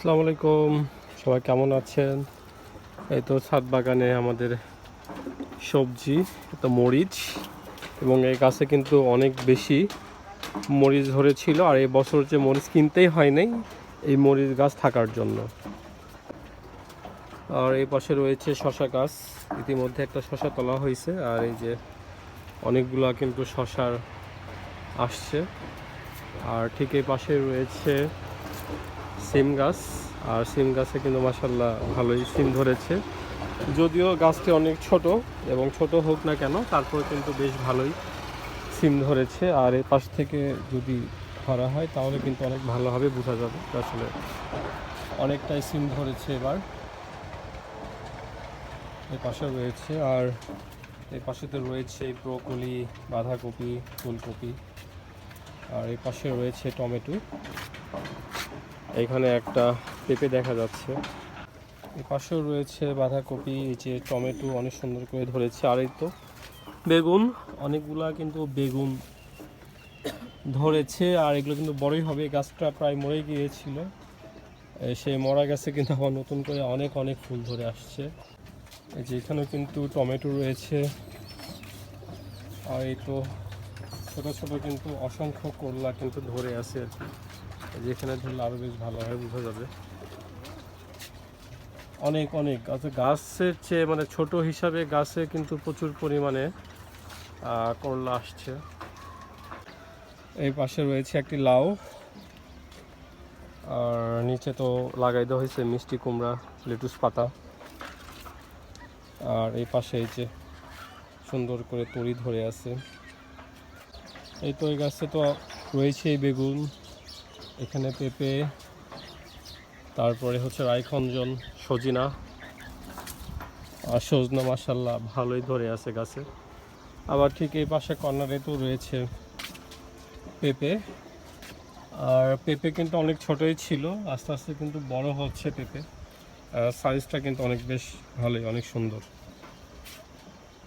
আসসালামু আলাইকুম, সবাই কেমন আছেন? এই তো ছাদ বাগানে আমাদের সবজি, এটা মরিচ, এবং এই গাছে কিন্তু অনেক বেশি মরিচ ধরেছিল। আর এই বছর যে মরিচ কিনতেই হয় নাই এই মরিচ গাছ থাকার জন্য। আর এই পাশে রয়েছে শশা গাছ, ইতিমধ্যে একটা শশা তোলা হয়েছে। আর এই যে অনেকগুলা কিন্তু শশার আসছে। আর ঠিক এই পাশে রয়েছে সিম গাছ, আর সিম গাছে কিন্তু মাশাআল্লাহ ভালোই সিম ধরেছে। যদিও গাছটি অনেক ছোট, এবং ছোট হোক না কেন তারপরে কিন্তু বেশ ভালোই সিম ধরেছে। আর এই পাশ থেকে যদি ধরা হয় তাহলে কিন্তু অনেক ভালোভাবে বোঝা যাবে আসলে অনেকটাই সিম ধরেছে এবার। এই পাশে রয়েছে, আর এই পাশেতে রয়েছে ব্রোকলি, বাঁধাকপি, ফুলকপি, আর এই পাশে রয়েছে টমেটো। এখানে একটা পেঁপে দেখা যাচ্ছে। এই পাশেও রয়েছে বাঁধাকপি, এই যে টমেটো অনেক সুন্দর করে ধরেছে। আর এই তো বেগুন, অনেকগুলা কিন্তু বেগুন ধরেছে। আর এগুলো কিন্তু বড়ই হবে, গাছটা প্রায় মরে গিয়েছিল, সেই মরা গাছে কিন্তু আবার নতুন করে অনেক অনেক ফুল ধরে আসছে। এই যে এখানেও কিন্তু টমেটো রয়েছে। আর এই তো ছোটো ছোটো কিন্তু অসংখ্য করলা কিন্তু ধরে আছে আর কি। যেখানে ধরলে আরও বেশ ভালোভাবে বোঝা যাবে। অনেক অনেক গাছের চেয়ে মানে ছোট হিসাবে গাছে কিন্তু প্রচুর পরিমাণে করলা আসছে। এই পাশে রয়েছে একটি লাউ, আর নিচে তো লাগাই দেওয়া হয়েছে মিষ্টি কুমড়া, লেটুস পাতা। আর এই পাশে এই যে সুন্দর করে তরি ধরে আছে। এই তো এই গাছে তো রয়েছে বেগুন, এখানে পেঁপে, তারপরে হচ্ছে রাইখঞ্জন, সজিনা। আর সজনা মাশাআল্লাহ ভালোই ধরে আছে গাছে। আবার ঠিক এই পাশে কর্নারে তো রয়েছে পেঁপে। আর পেঁপে কিন্তু অনেক ছোটই ছিল, আস্তে আস্তে কিন্তু বড় হচ্ছে পেঁপে। সাইজটা কিন্তু অনেক বেশ ভালোই, অনেক সুন্দর।